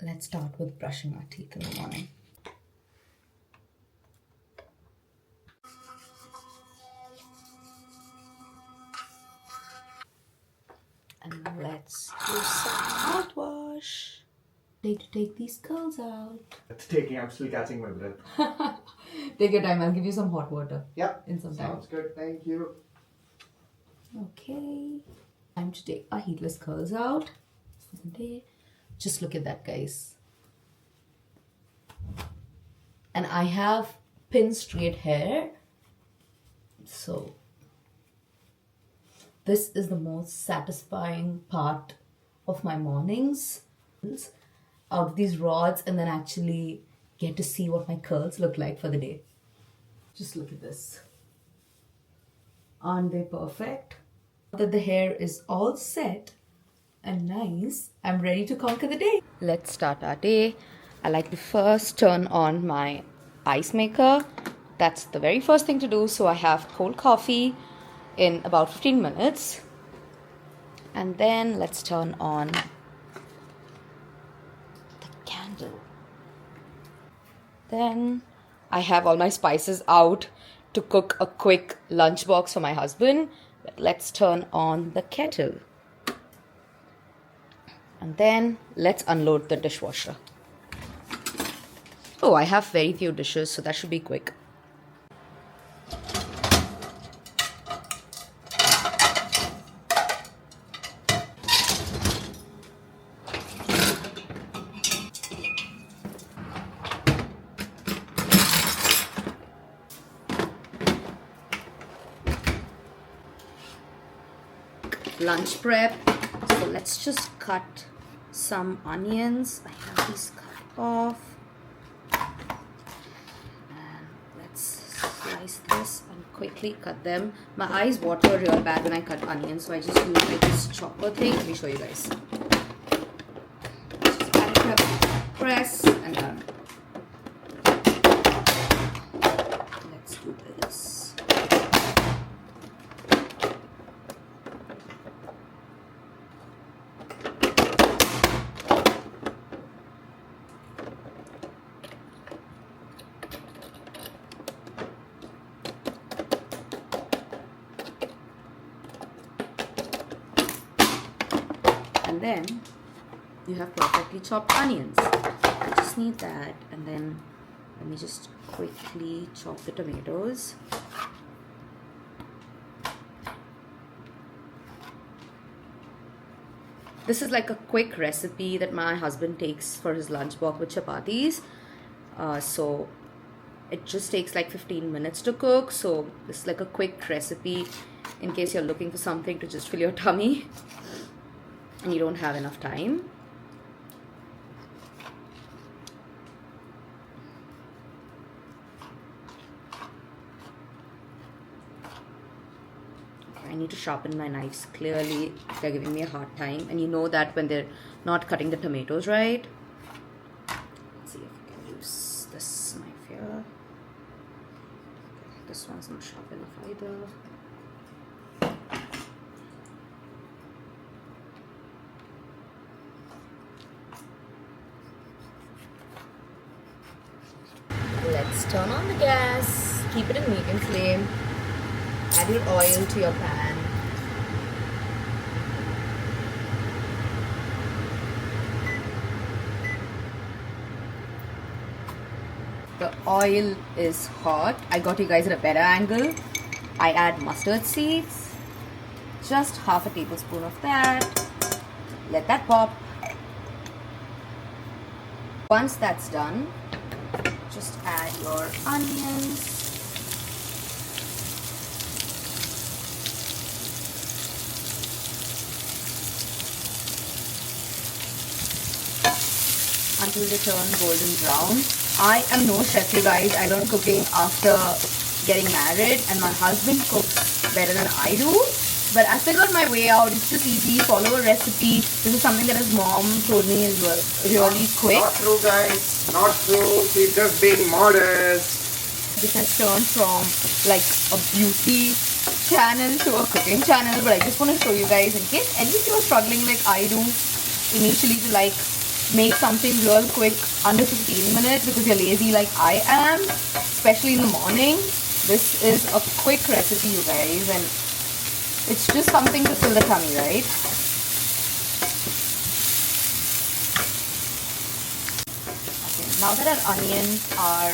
Let's start with brushing our teeth in the morning. And let's do some mouthwash. Take these curls out. It's taking, I'm still catching my breath. Take your time, I'll give you some hot water. Yep. In some time. Sounds good, thank you. Okay. Time to take our heatless curls out. Just look at that, guys. And I have pin straight hair. So this is the most satisfying part of my mornings. Out of these rods, and then actually get to see what my curls look like for the day. Just look at this. Aren't they perfect? Now that the hair is all set and nice, I'm ready to conquer the day. Let's start our day. I like to first turn on my ice maker. That's the very first thing to do. So I have cold coffee in about 15 minutes. And then let's turn on the candle. Then I have all my spices out to cook a quick lunchbox for my husband. But let's turn on the kettle. And then let's unload the dishwasher. Oh, I have very few dishes, so that should be quick. Lunch prep. So let's just cut some onions. I have these cut off. And let's slice this and quickly cut them. My eyes water real bad when I cut onions, so I just use like this chopper thing. Let me show you guys. Just add it up, press, and done. Let's do this. And then you have perfectly chopped onions. I just need that, and then let me just quickly chop the tomatoes. This is like a quick recipe that my husband takes for his lunchbox with chapatis. So it just takes like 15 minutes to cook. So this is like a quick recipe in case you're looking for something to just fill your tummy and you don't have enough time. I need to sharpen my knives. Clearly they're giving me a hard time, and you know that when they're not cutting the tomatoes right. Let's see if I can use this knife here. This one's not sharp enough either. Let's turn on the gas, keep it in medium flame, add your oil to your pan. The oil is hot. I got you guys at a better angle. I add mustard seeds, just half a tablespoon of that. Let that pop. Once that's done, just add your onions. Until they turn golden brown. I am no chef, you guys. I learned cooking after getting married, and my husband cooks better than I do. But I figured my way out. It's just easy. Follow a recipe. This is something that his mom told me is really quick. Not true, guys. Not true. She's just being modest. This has turned from like a beauty channel to a cooking channel. But I just want to show you guys, in case any of you are struggling like I do initially to like make something real quick under 15 minutes because you're lazy like I am, especially in the morning. This is a quick recipe, you guys, and it's just something to fill the tummy, right? Okay, now that our onions are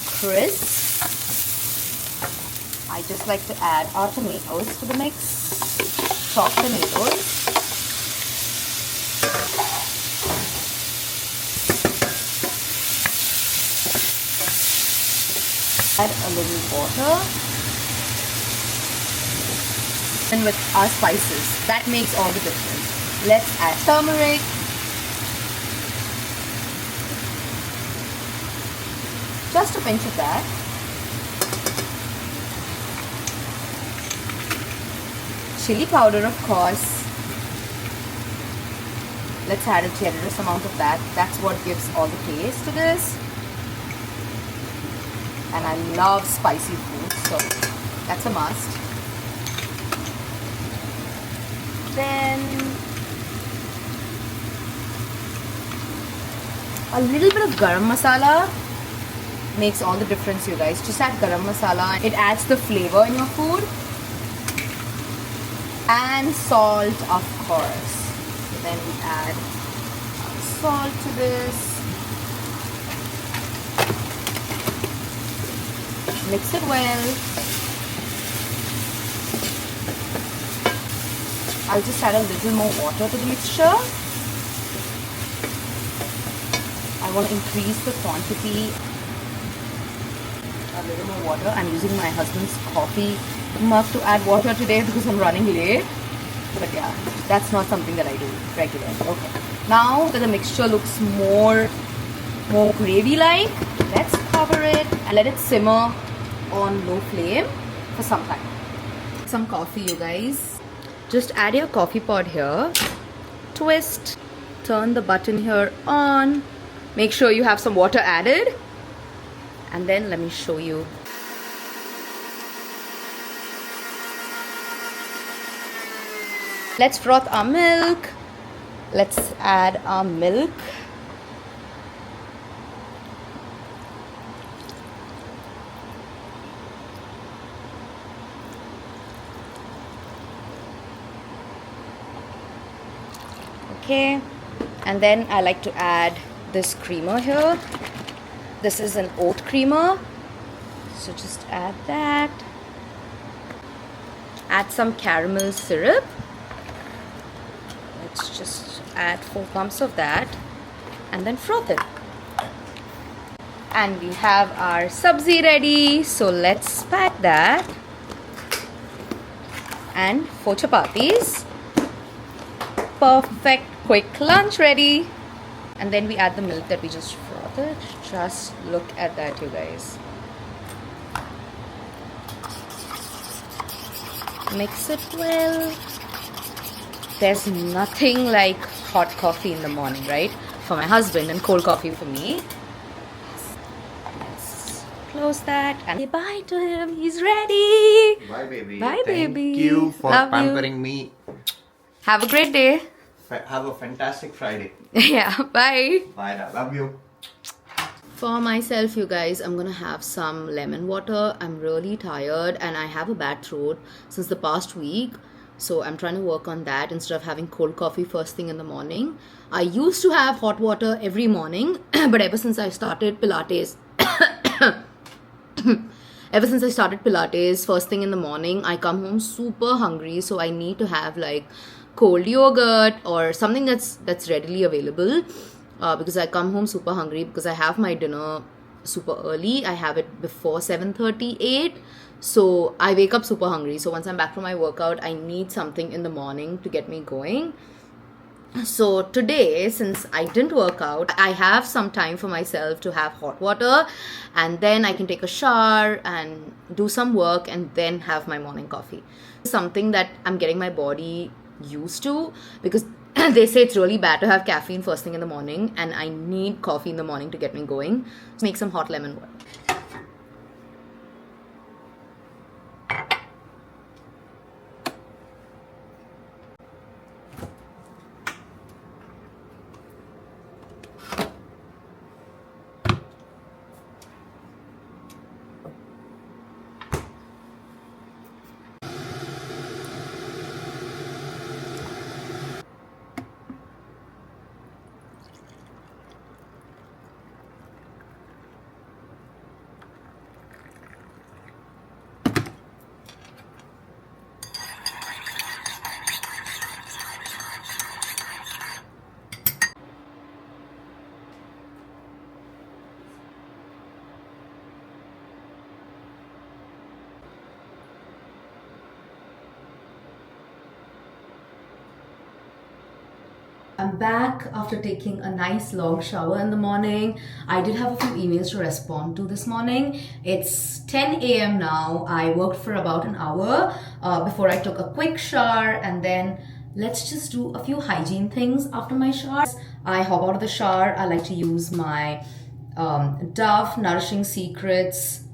crisp, I just like to add our tomatoes to the mix. Chopped tomatoes. Add a little water. And with our spices, that makes all the difference. Let's add turmeric. Just a pinch of that. Chili powder, of course. Let's add a generous amount of that. That's what gives all the taste to this. And I love spicy food, so that's a must. Then a little bit of garam masala makes all the difference, you guys. Just add garam masala. It adds the flavor in your food. And salt, of course. So then we add salt to this. Mix it well. I'll just add a little more water to the mixture. I want to increase the quantity. A little more water. I'm using my husband's coffee mug to add water today because I'm running late. But yeah, that's not something that I do regularly. Okay. Now that the mixture looks more gravy-like, let's cover it and let it simmer on low flame for some time. Some coffee, you guys. Just add your coffee pod here. Twist. Turn the button here on. Make sure you have some water added. And then let me show you. Let's froth our milk. Let's add our milk. Okay, and then I like to add this creamer here. This is an oat creamer, so just add that. Add some caramel syrup. Let's just add 4 pumps of that and then froth it. And we have our sabzi ready, so let's pack that. And 4 chapatis. Perfect, quick lunch ready. And then we add the milk that we just frothed. Just look at that, you guys. Mix it well. There's nothing like hot coffee in the morning, right? For my husband, and cold coffee for me. Let's close that and say bye to him. He's ready. Bye, baby. Bye, baby. Thank you for Love pampering me. Have a great day. Have a fantastic Friday. Yeah, bye. Bye. Love you. For myself, you guys, I'm gonna have some lemon water. I'm really tired and I have a bad throat since the past week. So I'm trying to work on that instead of having cold coffee first thing in the morning. I used to have hot water every morning, but ever since I started Pilates, first thing in the morning, I come home super hungry. So I need to have like cold yogurt or something that's readily available. Because I come home super hungry because I have my dinner super early. I have it before 7:38. So I wake up super hungry. So once I'm back from my workout, I need something in the morning to get me going. So today, since I didn't work out, I have some time for myself to have hot water, and then I can take a shower and do some work and then have my morning coffee. Something that I'm getting my body used to, because they say it's really bad to have caffeine first thing in the morning, and I need coffee in the morning to get me going. Let's make some hot lemon water. I'm back after taking a nice long shower in the morning. I did have a few emails to respond to this morning. It's 10 a.m. now. I worked for about an hour before I took a quick shower, and then let's just do a few hygiene things after my shower. I hop out of the shower. I like to use my Dove Nourishing Secrets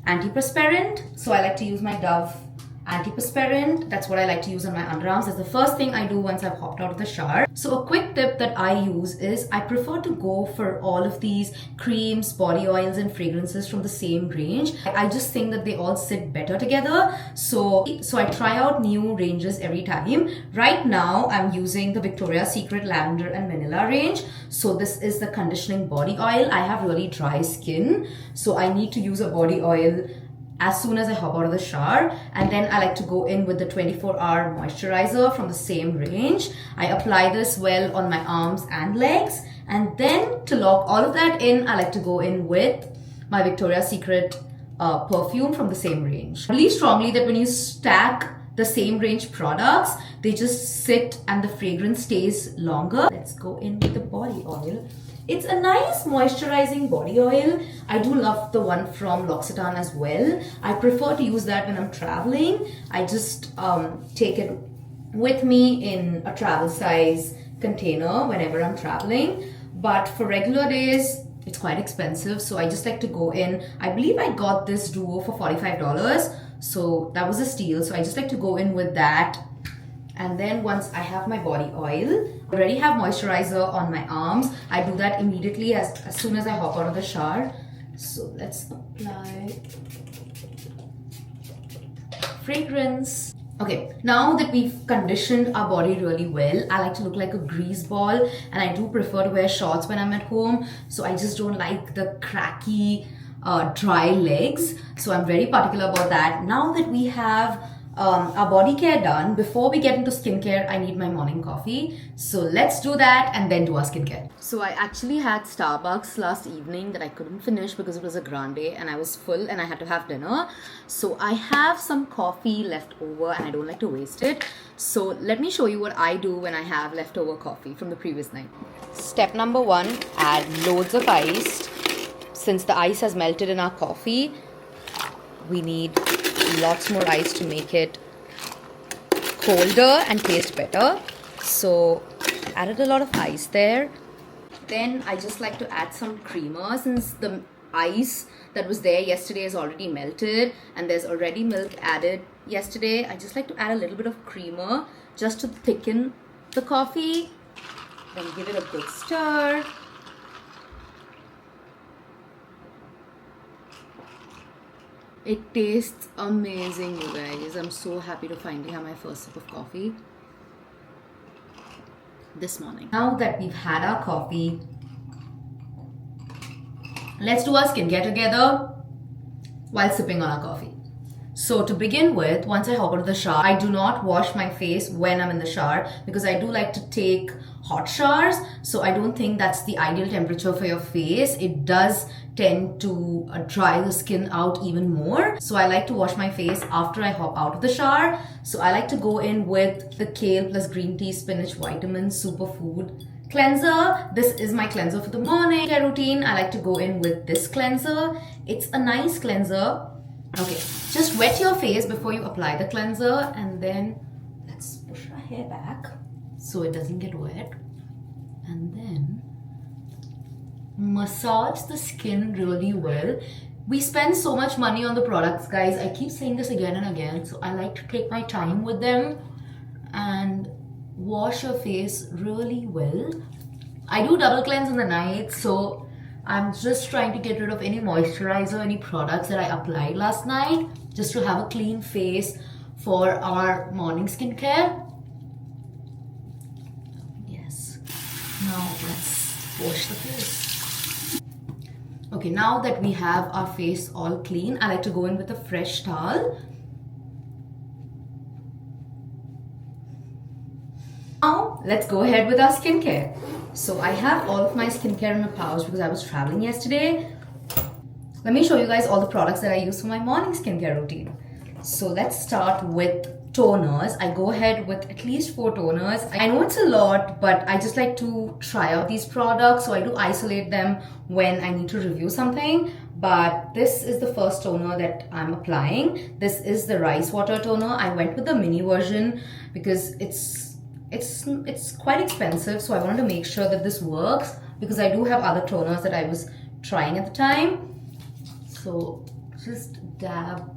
antiperspirant. So I like to use my Dove antiperspirant. That's what I like to use on my underarms. That's the first thing I do once I've hopped out of the shower. So a quick tip that I use is I prefer to go for all of these creams, body oils and fragrances from the same range. I just think that they all sit better together. So I try out new ranges every time. Right now I'm using the Victoria's Secret Lavender and Vanilla range. So this is the conditioning body oil. I have really dry skin, so I need to use a body oil as soon as I hop out of the shower, and then I like to go in with the 24-hour moisturizer from the same range. I apply this well on my arms and legs, and then to lock all of that in, I like to go in with my Victoria's Secret perfume from the same range. I believe strongly that when you stack the same range products, they just sit and the fragrance stays longer. Let's go in with the body oil. It's a nice moisturizing body oil. I do love the one from L'Occitane as well. I prefer to use that when I'm traveling. I just take it with me in a travel size container whenever I'm traveling. But for regular days, it's quite expensive. So I just like to go in. I believe I got this duo for $45. So that was a steal. So I just like to go in with that. And then once I have my body oil, I already have moisturizer on my arms. I do that immediately as soon as I hop out of the shower. So let's apply fragrance. Okay, now that we've conditioned our body really well, I like to look like a grease ball, and I do prefer to wear shorts when I'm at home. So I just don't like the cracky, dry legs. So I'm very particular about that. Now that we have our body care done, before we get into skincare, I need my morning coffee. So let's do that and then do our skincare. So I actually had Starbucks last evening that I couldn't finish because it was a grande and I was full and I had to have dinner. So I have some coffee left over and I don't like to waste it. So let me show you what I do when I have leftover coffee from the previous night. Step number 1, add loads of ice. Since the ice has melted in our coffee, we need lots more ice to make it colder and taste better. So added a lot of ice there. Then I just like to add some creamer. Since the ice that was there yesterday is already melted and there's already milk added yesterday, I just like to add a little bit of creamer just to thicken the coffee. Then give it a good stir. It tastes amazing, you guys. I'm so happy to finally have my first sip of coffee this morning. Now that we've had our coffee, let's do our skincare together while sipping on our coffee. So to begin with, once I hop out of the shower, I do not wash my face when I'm in the shower because I do like to take hot showers. So I don't think that's the ideal temperature for your face. It does tend to dry the skin out even more. So I like to wash my face after I hop out of the shower. So I like to go in with the Kale plus Green Tea Spinach Vitamin Superfood Cleanser. This is my cleanser for the morning care routine. I like to go in with this cleanser. It's a nice cleanser. Okay, just wet your face before you apply the cleanser, and then let's push our hair back so it doesn't get wet, and then massage the skin really well. We spend so much money on the products, guys. I keep saying this again and again, so I like to take my time with them and wash your face really well. I do double cleanse in the night, so I'm just trying to get rid of any moisturizer, any products that I applied last night, just to have a clean face for our morning skincare. Yes. Now let's wash the face. Okay, now that we have our face all clean, I like to go in with a fresh towel. Now let's go ahead with our skincare. So I have all of my skincare in a pouch because I was traveling yesterday. Let me show you guys all the products that I use for my morning skincare routine. So let's start with toners, I go ahead with at least 4 toners. I know it's a lot, but I just like to try out these products, so I do isolate them when I need to review something. But this is the first toner that I'm applying. This is the rice water toner. I went with the mini version because it's quite expensive, so I wanted to make sure that this works because I do have other toners that I was trying at the time. So just dab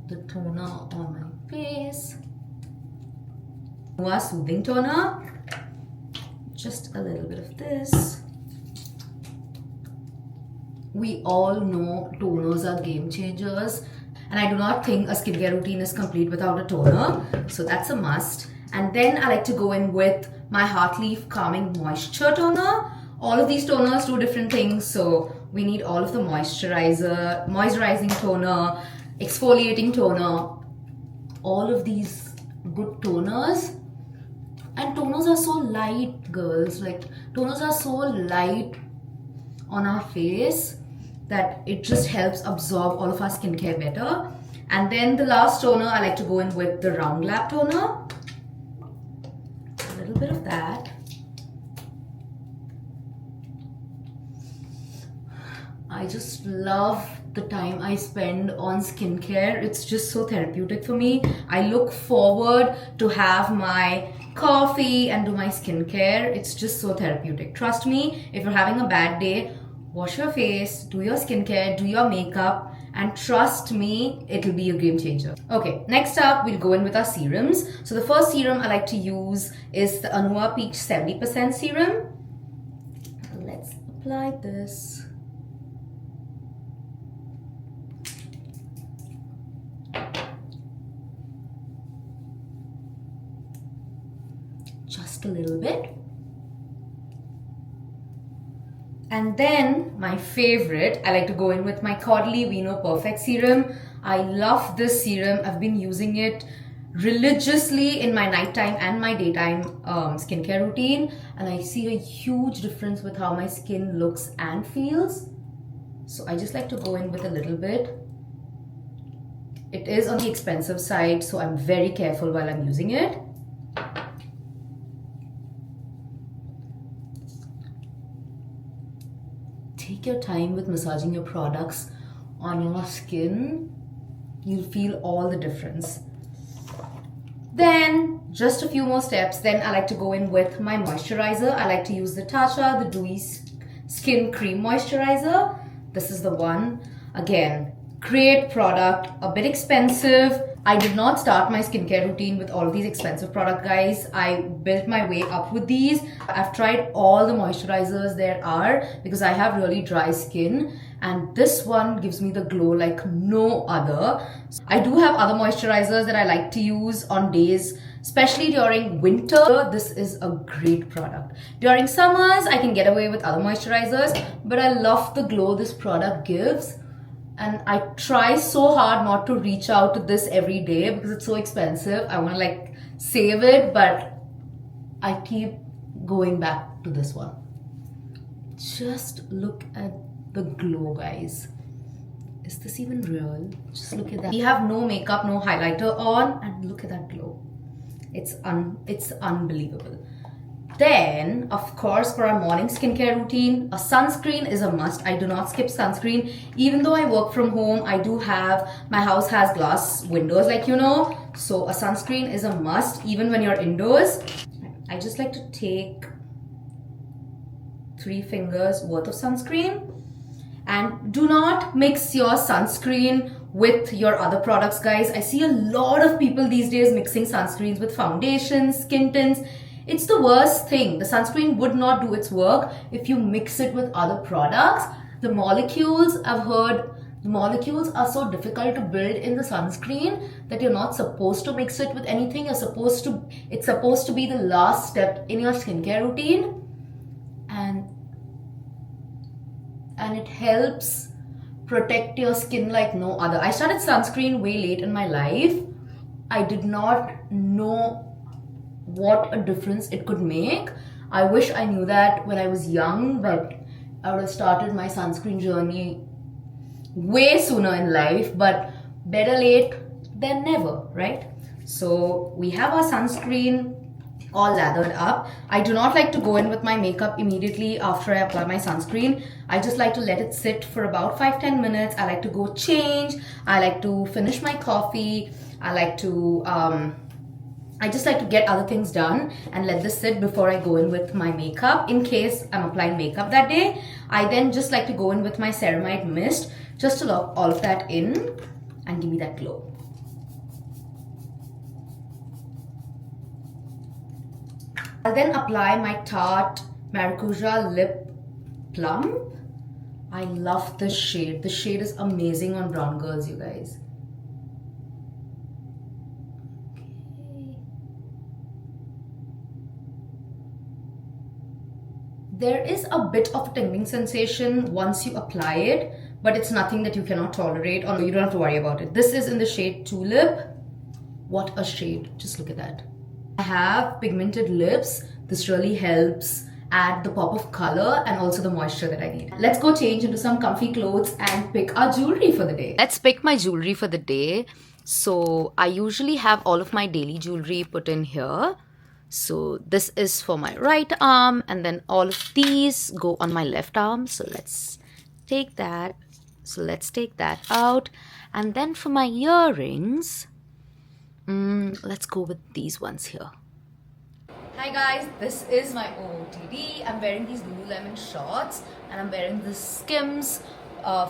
the toner on my face. More soothing toner. Just a little bit of this. We all know toners are game changers, and I do not think a skincare routine is complete without a toner, so that's a must. And then I like to go in with my Heartleaf Calming Moisture Toner. All of these toners do different things, so we need all of the moisturizing toner, exfoliating toner, all of these good toners. And toners are so light, girls. Like, toners are so light on our face that it just helps absorb all of our skincare better. And then the last toner, I like to go in with the Round Lab toner. A little bit of that. I just love the time I spend on skincare. It's just so therapeutic for me. I look forward to have my coffee and do my skincare. It's just so therapeutic. Trust me, if you're having a bad day, wash your face, do your skincare, do your makeup, and trust me, it'll be a game changer. Okay, next up, we'll go in with our serums. So the first serum I like to use is the Anua Peach 70% serum. Let's apply this. Just a little bit. And then my favorite, I like to go in with my Caudalie Vino Perfect Serum. I love this serum. I've been using it religiously in my nighttime and my daytime skincare routine, and I see a huge difference with how my skin looks and feels. So I just like to go in with a little bit. It is on the expensive side, so I'm very careful while I'm using it. Take your time with massaging your products on your skin. You'll feel all the difference. Then just a few more steps. Then I like to go in with my moisturizer. I like to use the Tatcha, the Dewy Skin Cream Moisturizer. This is the one. Again, great product, a bit expensive. I did not start my skincare routine with all of these expensive products, guys. I built my way up with these. I've tried all the moisturizers there are because I have really dry skin, and this one gives me the glow like no other. I do have other moisturizers that I like to use on days, especially during winter. This is a great product. During summers, I can get away with other moisturizers, but I love the glow this product gives. And I try so hard not to reach out to this every day because it's so expensive. I want to like save it, but I keep going back to this one. Just look at the glow, guys. Is this even real? Just look at that. We have no makeup, no highlighter on, and look at that glow. It's unbelievable. Then, of course, for our morning skincare routine, a sunscreen is a must. I do not skip sunscreen. Even though I work from home, my house has glass windows, like you know. So a sunscreen is a must, even when you're indoors. I just like to take 3 fingers worth of sunscreen. And do not mix your sunscreen with your other products, guys. I see a lot of people these days mixing sunscreens with foundations, skin tints. It's the worst thing. The sunscreen would not do its work if you mix it with other products. The molecules, I've heard, the molecules are so difficult to build in the sunscreen that you're not supposed to mix it with anything. It's supposed to be the last step in your skincare routine. And it helps protect your skin like no other. I started sunscreen way late in my life. I did not know what a difference it could make. I wish I knew that when I was young, but I would have started my sunscreen journey way sooner in life, but better late than never, right? So we have our sunscreen all lathered up. I do not like to go in with my makeup immediately after I apply my sunscreen. I just like to let it sit for about 5-10 minutes. I like to go change. I like to finish my coffee. I just like to get other things done and let this sit before I go in with my makeup. In case I'm applying makeup that day, I then just like to go in with my ceramide mist just to lock all of that in and give me that glow. I'll then apply my Tarte Maracuja Lip Plump. I love this shade. The shade is amazing on brown girls, you guys. There is a bit of a tingling sensation once you apply it, but it's nothing that you cannot tolerate or you don't have to worry about it. This is in the shade Tulip. What a shade. Just look at that. I have pigmented lips. This really helps add the pop of color and also the moisture that I need. Let's go change into some comfy clothes and pick our jewelry for the day. Let's pick my jewelry for the day. So I usually have all of my daily jewelry put in here. So this is for my right arm and then all of these go on my left arm. So let's take that. So let's take that out. And then for my earrings, let's go with these ones here. Hi guys, this is my OOTD. I'm wearing these Lululemon shorts and I'm wearing this Skims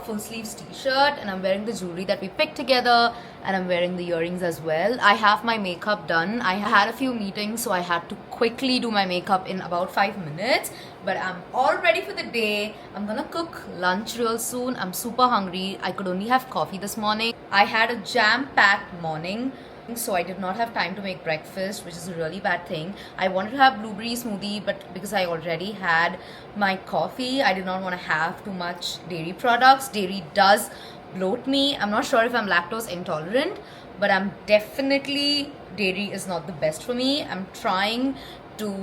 full sleeves t-shirt and I'm wearing the jewelry that we picked together and I'm wearing the earrings as well. I have my makeup done. I had a few meetings so I had to quickly do my makeup in about 5 minutes, but I'm all ready for the day. I'm gonna cook lunch real soon. I'm super hungry. I could only have coffee this morning. I had a jam-packed morning, so I did not have time to make breakfast, which is a really bad thing. I wanted to have blueberry smoothie, but because I already had my coffee, I did not want to have too much dairy products. Dairy does bloat me. I'm not sure if I'm lactose intolerant, but I'm definitely, dairy is not the best for me. I'm trying to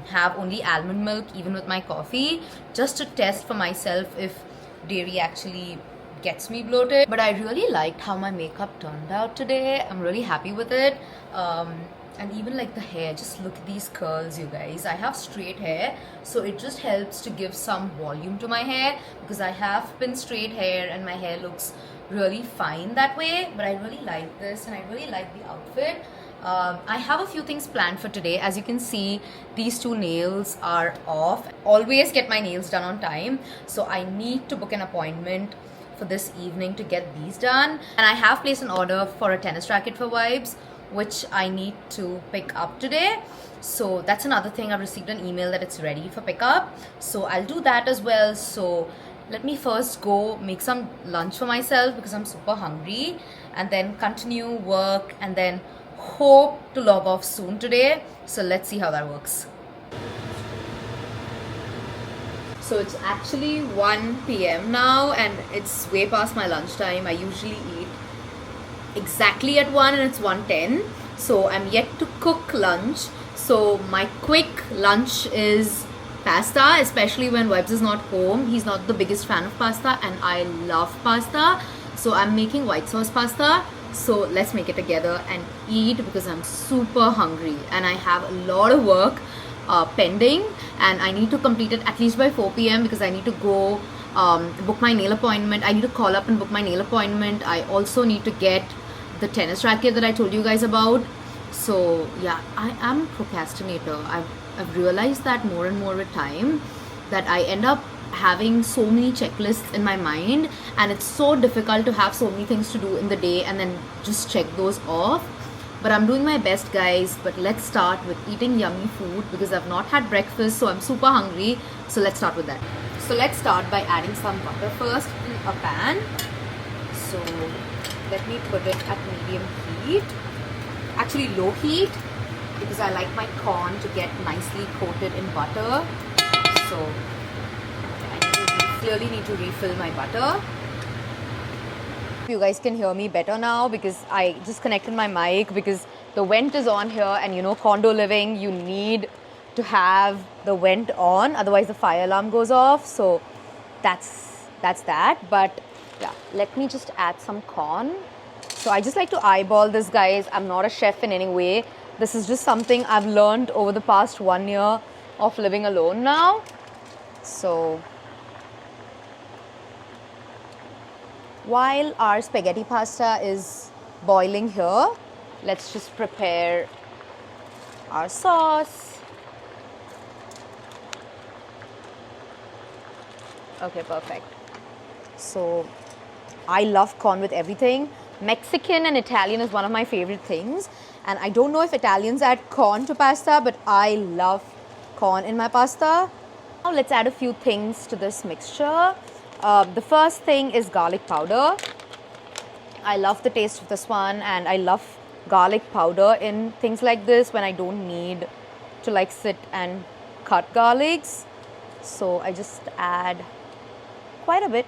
have only almond milk even with my coffee, just to test for myself if dairy actually gets me bloated. But I really liked how my makeup turned out today. I'm really happy with it. And even like the hair, just look at these curls, you guys. I have straight hair, so it just helps to give some volume to my hair because I have pin straight hair and my hair looks really fine that way. But I really like this and I really like the outfit. I have a few things planned for today. As you can see, these two nails are off. Always get my nails done on time, so I need to book an appointment for this evening to get these done. And I have placed an order for a tennis racket for Vibes, which I need to pick up today. So that's another thing. I've received an email that it's ready for pickup, so I'll do that as well. So let me first go make some lunch for myself because I'm super hungry, and then continue work and then hope to log off soon today. So let's see how that works. So it's actually 1 p.m. now and it's way past my lunchtime. I usually eat exactly at 1 and it's 1:10. So I'm yet to cook lunch. So my quick lunch is pasta, especially when Vibes is not home. He's not the biggest fan of pasta and I love pasta. So I'm making white sauce pasta. So let's make it together and eat because I'm super hungry and I have a lot of work pending and I need to complete it at least by 4 p.m. because I need to go book my nail appointment. I need to call up and book my nail appointment. I also need to get the tennis racket that I told you guys about. So yeah, I am a procrastinator. I've realized that more and more with time, that I end up having so many checklists in my mind and it's so difficult to have so many things to do in the day and then just check those off. But I'm doing my best, guys. But let's start with eating yummy food because I've not had breakfast, so I'm super hungry. So let's start with that. So let's start by adding some butter first in a pan. So let me put it at medium heat, actually low heat, because I like my corn to get nicely coated in butter. So I clearly need to refill my butter. You guys can hear me better now because I just connected my mic because the vent is on here, and you know, condo living, you need to have the vent on, otherwise the fire alarm goes off. So that's that. But yeah, let me just add some corn. So I just like to eyeball this, guys. I'm not a chef in any way. This is just something I've learned over the past 1 year of living alone now. So while our spaghetti pasta is boiling here, let's just prepare our sauce. Okay, perfect. So I love corn with everything. Mexican and Italian is one of my favorite things. And I don't know if Italians add corn to pasta, but I love corn in my pasta. Now let's add a few things to this mixture. The first thing is garlic powder. I love the taste of this one, and I love garlic powder in things like this when I don't need to like sit and cut garlics. So I just add quite a bit.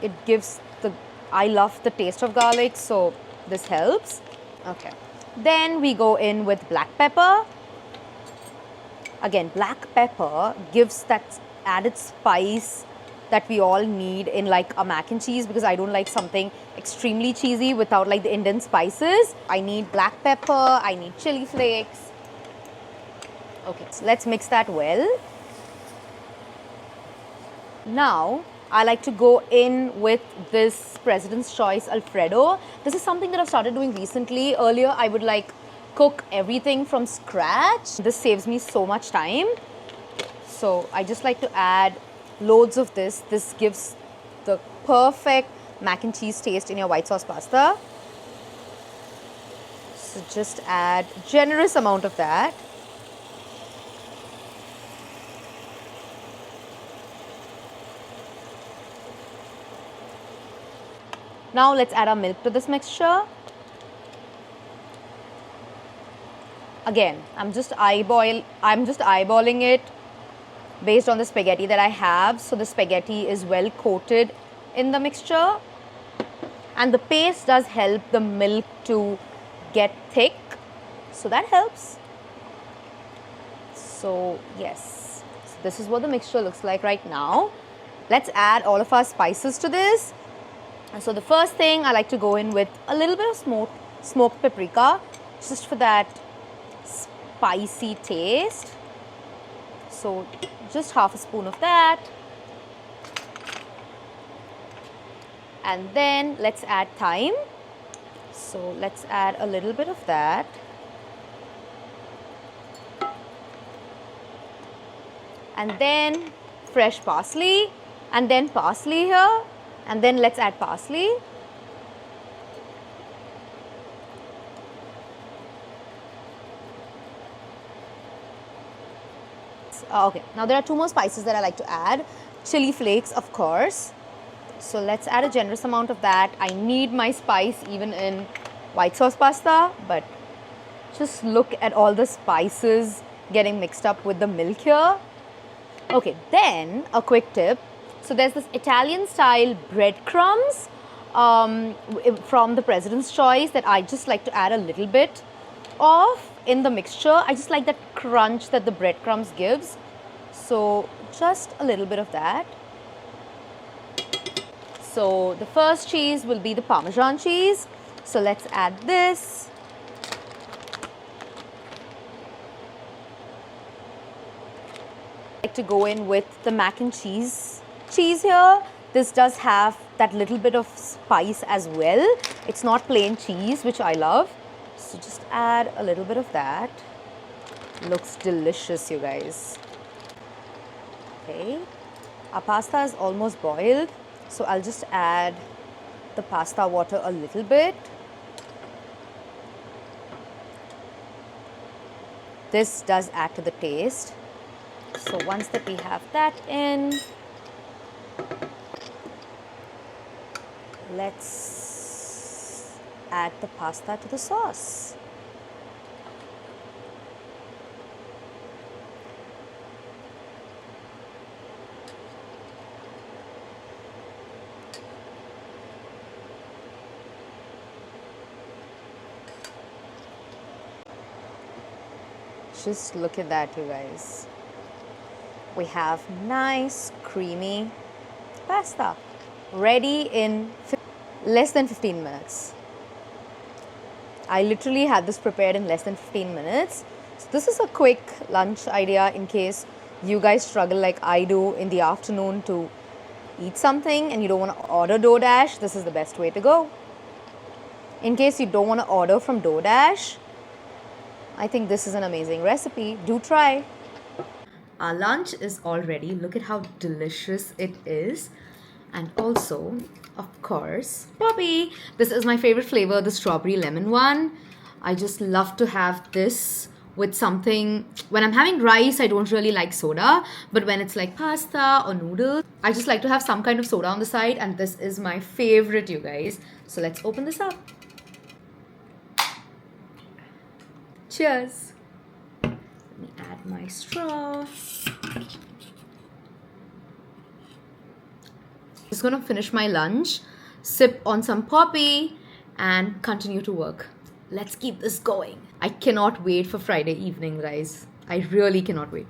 It gives I love the taste of garlic, so this helps. Okay. Then we go in with black pepper. Again, black pepper gives that added spice that we all need in like a mac and cheese, because I don't like something extremely cheesy without like the Indian spices. I need black pepper, I need chili flakes. Okay, so let's mix that well. Now, I like to go in with this President's Choice Alfredo. This is something that I've started doing recently. Earlier, I would like cook everything from scratch. This saves me so much time. So I just like to add loads of this. This gives the perfect mac and cheese taste in your white sauce pasta. So just add generous amount of that. Now let's add our milk to this mixture. Again, I'm just eyeballing it based on the spaghetti that I have. So the spaghetti is well coated in the mixture. And the paste does help the milk to get thick. So that helps. So yes, so this is what the mixture looks like right now. Let's add all of our spices to this. And so the first thing, I like to go in with a little bit of smoked paprika, just for that spicy taste. So just half a spoon of that. And then let's add thyme. So let's add a little bit of that. And then fresh parsley, and then parsley here. And then let's add parsley. Okay, now there are two more spices that I like to add. Chili flakes, of course. So let's add a generous amount of that. I need my spice even in white sauce pasta, but just look at all the spices getting mixed up with the milk here. Okay, then a quick tip. So there's this Italian style breadcrumbs from the President's Choice that I just like to add a little bit of in the mixture. I just like that crunch that the breadcrumbs gives. So just a little bit of that. So the first cheese will be the Parmesan cheese. So let's add this. I like to go in with the mac and cheese here. This does have that little bit of spice as well. It's not plain cheese, which I love. So just add a little bit of that. Looks delicious, you guys. Okay, our pasta is almost boiled, so I'll just add the pasta water a little bit. This does add to the taste. So once that we have that in, let's add the pasta to the sauce. Just look at that, you guys. We have nice, creamy pasta. ready in less than 15 minutes. I literally had this prepared in less than 15 minutes. So this is a quick lunch idea in case you guys struggle like I do in the afternoon to eat something and you don't want to order DoorDash. This is the best way to go. In case you don't want to order from DoorDash, I think this is an amazing recipe. Do try. Our lunch is all ready. Look at how delicious it is. And also, of course, Poppy. This is my favorite flavor, the strawberry lemon one. I just love to have this with something. When I'm having rice, I don't really like soda. But when it's like pasta or noodles, I just like to have some kind of soda on the side. And this is my favorite, you guys. So let's open this up. Cheers. Let me add my straw. Just gonna finish my lunch, sip on some Poppy, and continue to work. Let's keep this going. I cannot wait for Friday evening, guys. I really cannot wait.